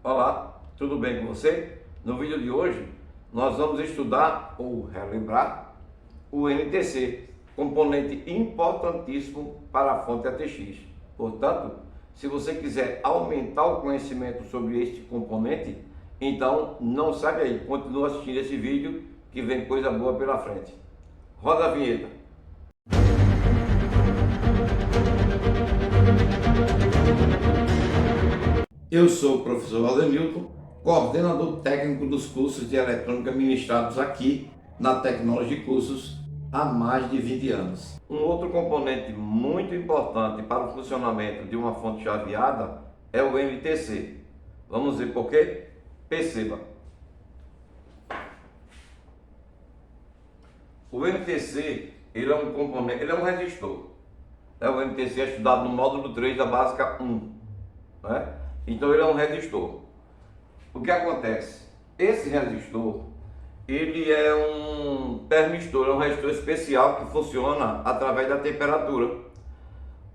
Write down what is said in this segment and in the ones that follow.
Olá, tudo bem com você? No vídeo de hoje nós vamos estudar ou relembrar o NTC, componente importantíssimo para a fonte ATX. Portanto, se você quiser aumentar o conhecimento sobre este componente, então não sai daí, continua assistindo esse vídeo que vem coisa boa pela frente. Roda a vinheta. Eu sou o professor Aldenilton, coordenador técnico dos cursos de eletrônica ministrados aqui na Tecnologia Cursos há mais de 20 anos. Um outro componente muito importante para o funcionamento de uma fonte chaveada é o NTC. Vamos ver por quê? Perceba. O NTC, ele é um componente, ele é um resistor. O NTC é estudado no módulo 3 da básica 1, né? Então ele é um resistor. O que acontece? Esse resistor, ele é um termistor, é um resistor especial que funciona através da temperatura.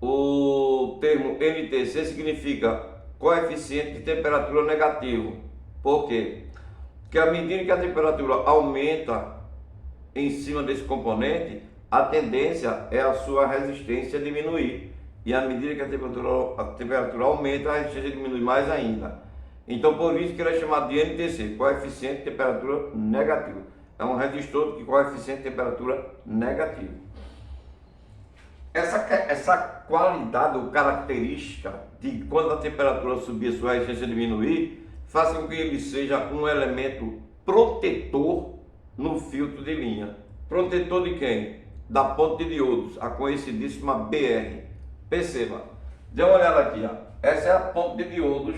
O termo NTC significa coeficiente de temperatura negativo. Por quê? Porque à medida que a temperatura aumenta em cima desse componente, a tendência é a sua resistência diminuir. E à medida que a temperatura aumenta, a resistência diminui mais ainda. Então, por isso que ele é chamado de NTC, coeficiente de temperatura negativo. É um resistor de coeficiente de temperatura negativo. Essa qualidade ou característica de quando a temperatura subir, a sua resistência diminuir, faz com que ele seja um elemento protetor no filtro de linha. Protetor de quem? Da ponte de diodos, a conhecidíssima BR. Perceba, dê uma olhada aqui, ó. Essa é a ponte de diodos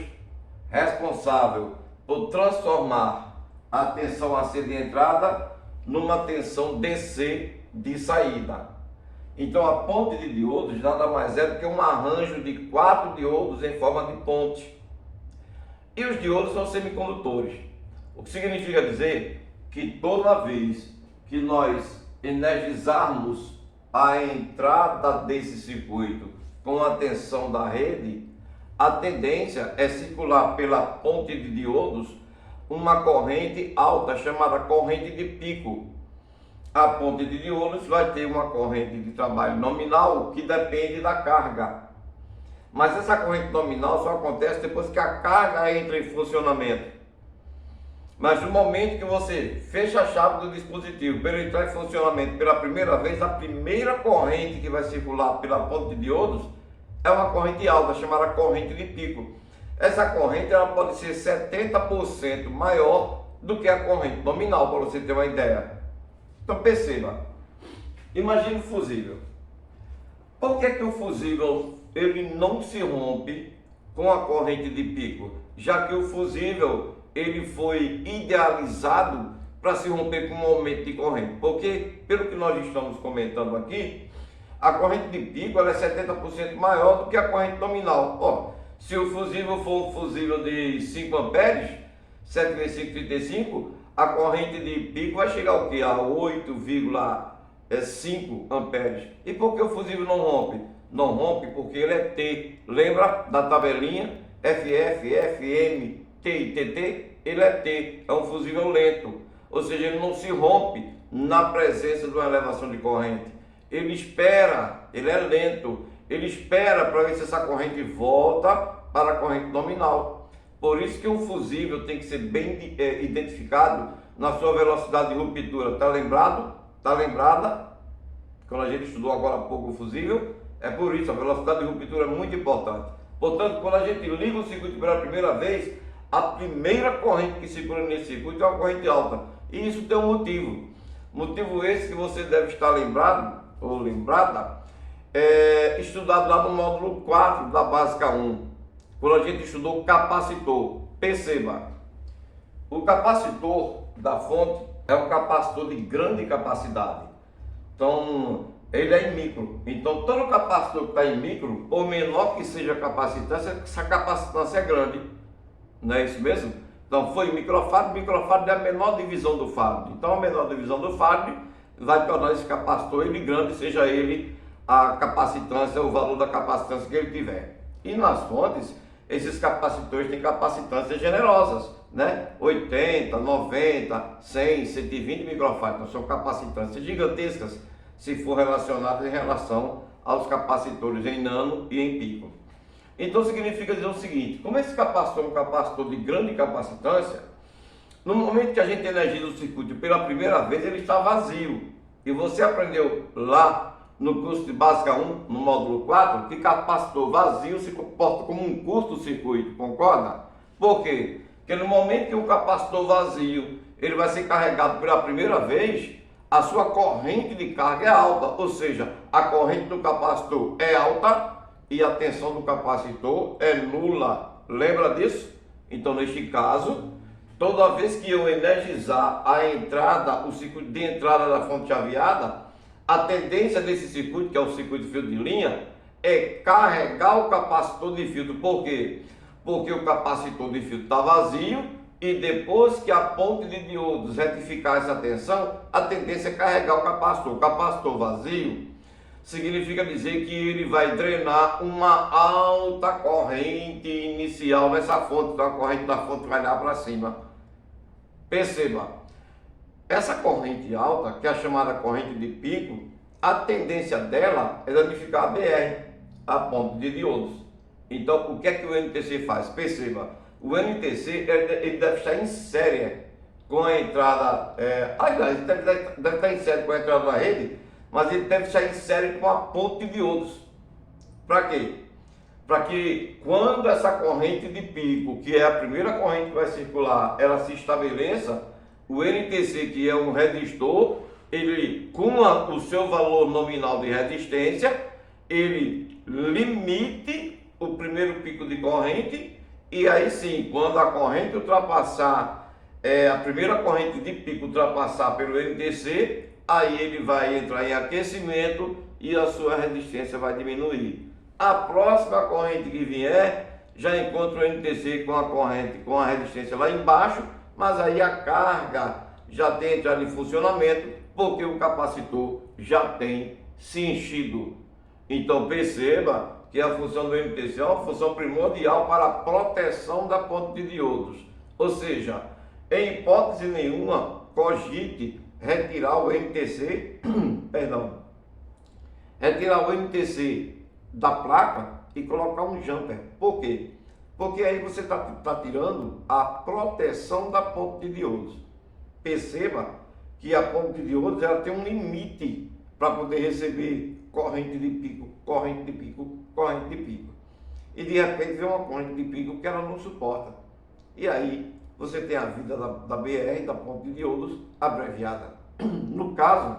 responsável por transformar a tensão AC de entrada numa tensão DC de saída. Então a ponte de diodos nada mais é do que um arranjo de 4 diodos em forma de ponte. E os diodos são semicondutores, o que significa dizer que toda vez que nós energizarmos a entrada desse circuito com a tensão da rede, a tendência é circular pela ponte de diodos uma corrente alta chamada corrente de pico. A ponte de diodos vai ter uma corrente de trabalho nominal que depende da carga. Mas essa corrente nominal só acontece depois que a carga entra em funcionamento. Mas no momento que você fecha a chave do dispositivo para ele entrar em funcionamento pela primeira vez, a primeira corrente que vai circular pela ponte de diodos é uma corrente alta, chamada corrente de pico. Essa corrente ela pode ser 70% maior do que a corrente nominal, para você ter uma ideia. Então perceba, imagine o fusível. Por que o fusível ele não se rompe com a corrente de pico? Já que o fusível ele foi idealizado para se romper com um aumento de corrente. Porque, pelo que nós estamos comentando aqui, a corrente de pico ela é 70% maior do que a corrente nominal. Ó, se o fusível for um fusível de 5 amperes, 7 vezes 5, 35, a corrente de pico vai chegar ao que? A 8,5 amperes. E por que o fusível não rompe? Não rompe porque ele é T. Lembra da tabelinha? FF, FM, T e TT? Ele é T. É um fusível lento. Ou seja, ele não se rompe na presença de uma elevação de corrente. Ele espera, ele é lento, ele espera para ver se essa corrente volta para a corrente nominal. Por isso que um fusível tem que ser bem identificado na sua velocidade de ruptura. Está lembrado? Está lembrada? Quando a gente estudou agora há pouco o fusível, é por isso, a velocidade de ruptura é muito importante. Portanto, quando a gente liga o circuito pela primeira vez, a primeira corrente que circula nesse circuito é uma corrente alta. E isso tem um motivo. Motivo esse que você deve estar lembrado ou lembrada, estudado lá no módulo 4 da básica 1, quando a gente estudou o capacitor. Perceba, o capacitor da fonte é um capacitor de grande capacidade. Então, ele é em micro. Então, todo capacitor que está em micro, por menor que seja a capacitância, essa capacitância é grande. Não é isso mesmo? Então, foi microfarad é a menor divisão do farad. Então, a menor divisão do farad vai tornar esse capacitor ele grande, seja ele a capacitância, o valor da capacitância que ele tiver. E nas fontes, esses capacitores têm capacitâncias generosas, né? 80, 90, 100, 120 microfarads. Então, são capacitâncias gigantescas se for relacionadas em relação aos capacitores em nano e em pico. Então significa dizer o seguinte: como esse capacitor é um capacitor de grande capacitância, no momento que a gente energiza o circuito pela primeira vez, ele está vazio. E você aprendeu lá no curso de Básica 1, no módulo 4, que capacitor vazio se comporta como um curto-circuito, concorda? Por quê? Porque no momento que o capacitor vazio ele vai ser carregado pela primeira vez, a sua corrente de carga é alta, ou seja, a corrente do capacitor é alta e a tensão do capacitor é nula. Lembra disso? Então, neste caso, toda vez que eu energizar a entrada, o circuito de entrada da fonte chaveada, a tendência desse circuito, que é o circuito de filtro de linha, é carregar o capacitor de filtro. Por quê? Porque o capacitor de filtro está vazio e depois que a ponte de diodos retificar essa tensão, a tendência é carregar o capacitor. O capacitor vazio significa dizer que ele vai drenar uma alta corrente inicial nessa fonte, então a corrente da fonte vai lá para cima. Perceba, essa corrente alta, que é a chamada corrente de pico, a tendência dela é danificar a BR, a ponte de diodos. Então, o que é que o NTC faz? Perceba, o NTC ele deve estar em série com a entrada, aliás, ele deve estar em série com a entrada da rede, mas ele deve estar em série com a ponte de diodos. Para quê? Para que quando essa corrente de pico, que é a primeira corrente que vai circular, ela se estabeleça, o NTC, que é um resistor, ele, com o seu valor nominal de resistência, ele limite o primeiro pico de corrente, e aí sim, quando a corrente ultrapassar, a primeira corrente de pico ultrapassar pelo NTC, aí ele vai entrar em aquecimento e a sua resistência vai diminuir. A próxima corrente que vier, já encontra o NTC com a corrente, com a resistência lá embaixo, mas aí a carga já tem entrado em funcionamento, porque o capacitor já tem se enchido. Então perceba que a função do NTC é uma função primordial para a proteção da ponte de diodos. Ou seja, em hipótese nenhuma, cogite retirar o NTC, retirar o NTC da placa e colocar um jumper. Por quê? Porque aí você está tirando a proteção da ponte de diodos. Perceba que a ponte de diodos ela tem um limite para poder receber corrente de pico, corrente de pico, corrente de pico. E de repente vem uma corrente de pico que ela não suporta. E aí você tem a vida da BR, da ponte de diodos, abreviada. No caso,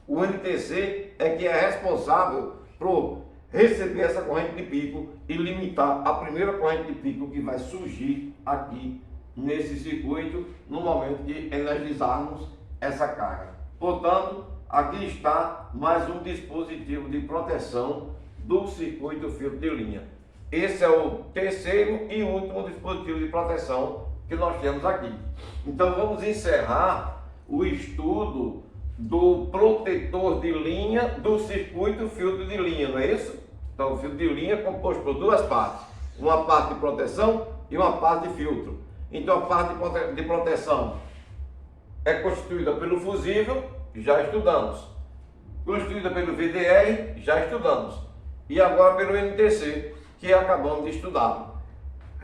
o NTC é que é responsável por receber essa corrente de pico e limitar a primeira corrente de pico que vai surgir aqui nesse circuito no momento de energizarmos essa carga. Portanto, aqui está mais um dispositivo de proteção do circuito filtro de linha. Esse é o terceiro e último dispositivo de proteção que nós temos aqui. Então vamos encerrar o estudo do protetor de linha do circuito filtro de linha, não é isso? Então o filtro de linha é composto por duas partes, uma parte de proteção e uma parte de filtro. Então a parte de proteção é constituída pelo fusível, já estudamos, constituída pelo VDR, já estudamos, e agora pelo NTC, que acabamos de estudar.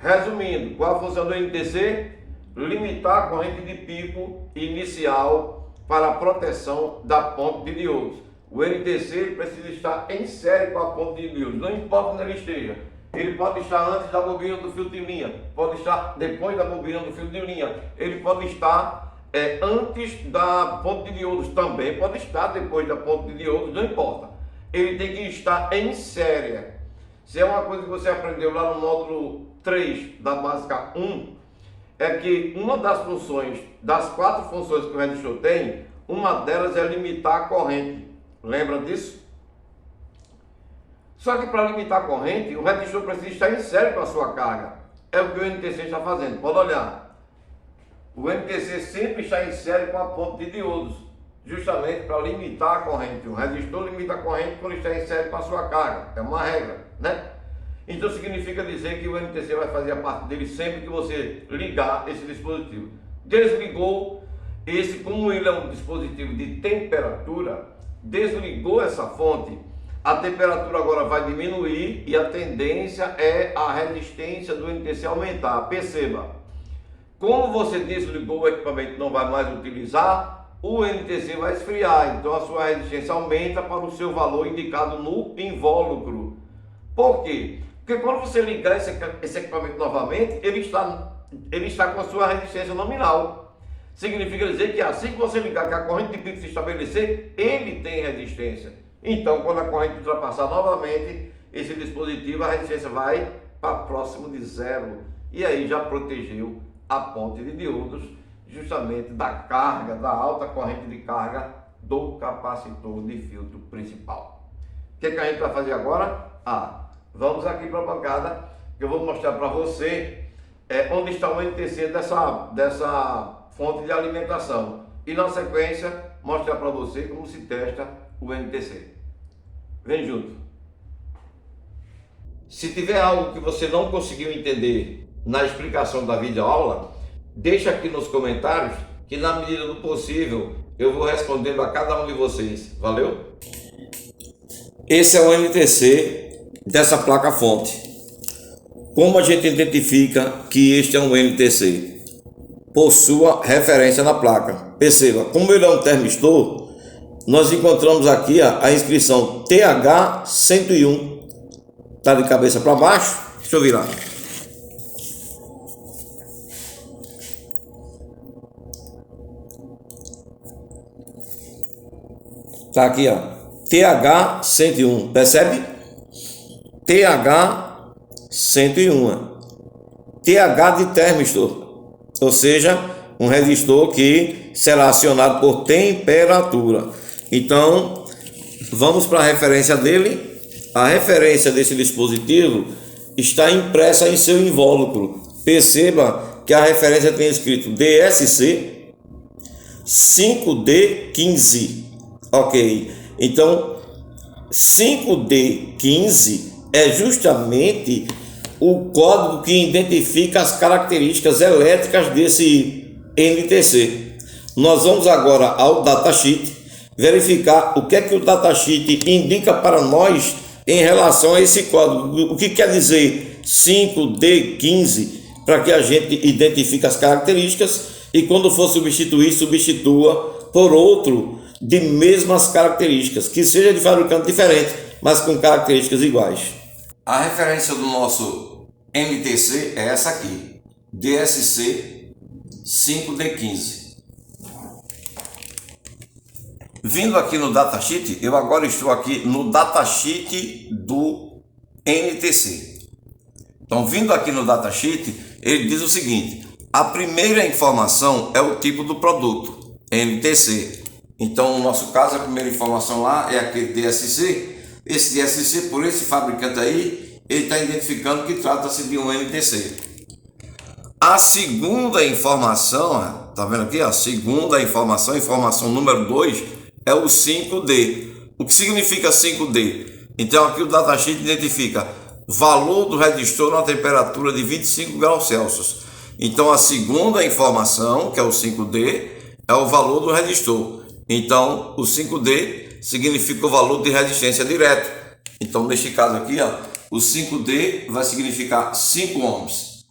Resumindo, qual a função do NTC? Limitar a corrente de pico inicial para a proteção da ponte de diodos. O NTC precisa estar em série com a ponte de diodos, não importa onde ele esteja. Ele pode estar antes da bobina do filtro de linha, pode estar depois da bobina do filtro de linha, ele pode estar antes da ponte de diodos, também pode estar depois da ponte de diodos, não importa. Ele tem que estar em série. Se é uma coisa que você aprendeu lá no módulo 3 da Básica 1, é que uma das funções, das 4 funções que o resistor tem, uma delas é limitar a corrente. Lembra disso? Só que para limitar a corrente, o resistor precisa estar em série com a sua carga. É o que o NTC está fazendo. Pode olhar. O NTC sempre está em série com a ponte de diodos, justamente para limitar a corrente. O resistor limita a corrente quando está em série com a sua carga. É uma regra, né? Então significa dizer que o NTC vai fazer a parte dele sempre que você ligar esse dispositivo. Desligou esse, como ele é um dispositivo de temperatura, desligou essa fonte, a temperatura agora vai diminuir e a tendência é a resistência do NTC aumentar. Perceba, como você desligou o equipamento e não vai mais utilizar, o NTC vai esfriar, então a sua resistência aumenta para o seu valor indicado no invólucro. Por quê? Porque quando você ligar esse equipamento novamente, ele está com a sua resistência nominal. Significa dizer que assim que você ligar, que a corrente de pico se estabelecer, ele tem resistência. Então, quando a corrente ultrapassar novamente esse dispositivo, a resistência vai para próximo de zero. E aí já protegeu a ponte de diodos, justamente da carga, da alta corrente de carga do capacitor de filtro principal. O que a gente vai fazer agora? Vamos aqui para a bancada, que eu vou mostrar para você onde está o NTC dessa fonte de alimentação. E na sequência, mostrar para você como se testa o NTC. Vem junto. Se tiver algo que você não conseguiu entender na explicação da videoaula, deixa aqui nos comentários que na medida do possível eu vou respondendo a cada um de vocês. Valeu? Esse é o NTC dessa placa fonte. Como a gente identifica que este é um NTC? Por sua referência na placa. Perceba, como ele é um termistor, nós encontramos aqui a inscrição TH101. Está de cabeça para baixo. Deixa eu virar. Está aqui, ó. TH101. Percebe? TH101. TH de termistor. Ou seja, um resistor que será acionado por temperatura. Então, vamos para a referência dele. A referência desse dispositivo está impressa em seu invólucro. Perceba que a referência tem escrito DSC 5D15. Ok, então 5D15 é justamente o código que identifica as características elétricas desse NTC. Nós vamos agora ao datasheet verificar o que é que o datasheet indica para nós em relação a esse código. O que quer dizer 5D15 para que a gente identifique as características e quando for substituir, substitua por outro de mesmas características, que seja de fabricante diferente, mas com características iguais. A referência do nosso NTC é essa aqui, DSC 5D15. Vindo aqui no datasheet, eu agora estou aqui no datasheet do NTC. Então, vindo aqui no datasheet, ele diz o seguinte: a primeira informação é o tipo do produto, NTC. Então, no nosso caso, a primeira informação lá é aquele DSC. Esse DSC, por esse fabricante aí, ele está identificando que trata-se de um NTC. A segunda informação, tá vendo aqui? A segunda informação, informação número 2, é o 5D. O que significa 5D? Então, aqui o datasheet identifica valor do resistor na temperatura de 25 graus Celsius. Então, a segunda informação, que é o 5D, é o valor do resistor. Então, o 5D significa o valor de resistência direta. Então, neste caso aqui, o 5D vai significar 5 ohms.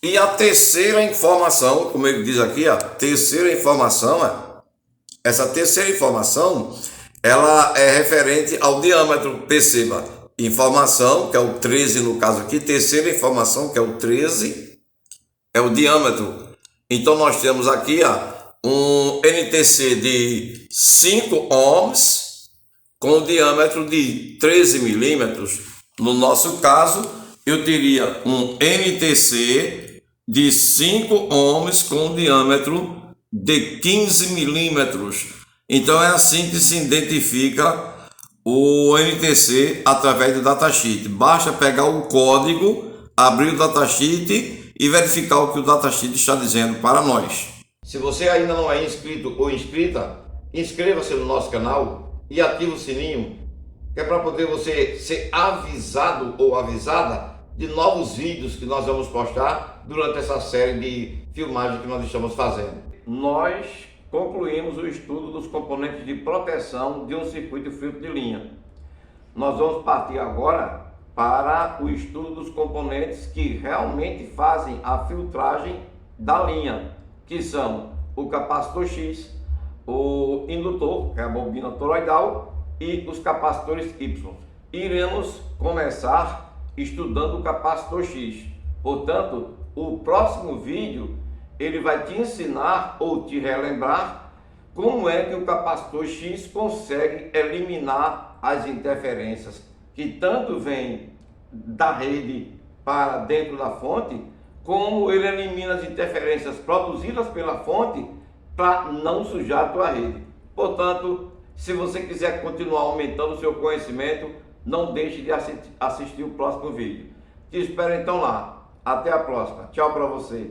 E a terceira informação, como ele diz aqui, a terceira informação, essa terceira informação, ela é referente ao diâmetro. Perceba, informação, que é o 13 no caso aqui, terceira informação, que é o 13, é o diâmetro. Então, nós temos aqui, um NTC de 5 ohms com diâmetro de 13 milímetros. No nosso caso, eu teria um NTC de 5 ohms com diâmetro de 15 milímetros. Então é assim que se identifica o NTC através do datasheet. Basta pegar o código, abrir o datasheet e verificar o que o datasheet está dizendo para nós. Se você ainda não é inscrito ou inscrita, inscreva-se no nosso canal e ative o sininho que é para poder você ser avisado ou avisada de novos vídeos que nós vamos postar durante essa série de filmagem que nós estamos fazendo. Nós concluímos o estudo dos componentes de proteção de um circuito filtro de linha. Nós vamos partir agora para o estudo dos componentes que realmente fazem a filtragem da linha, que são o capacitor X, o indutor, que é a bobina toroidal, e os capacitores Y. Iremos começar estudando o capacitor X. Portanto, o próximo vídeo ele vai te ensinar ou te relembrar como é que o capacitor X consegue eliminar as interferências que tanto vêm da rede para dentro da fonte, como ele elimina as interferências produzidas pela fonte para não sujar a tua rede. Portanto, se você quiser continuar aumentando o seu conhecimento, não deixe de assistir o próximo vídeo. Te espero então lá. Até a próxima. Tchau para você.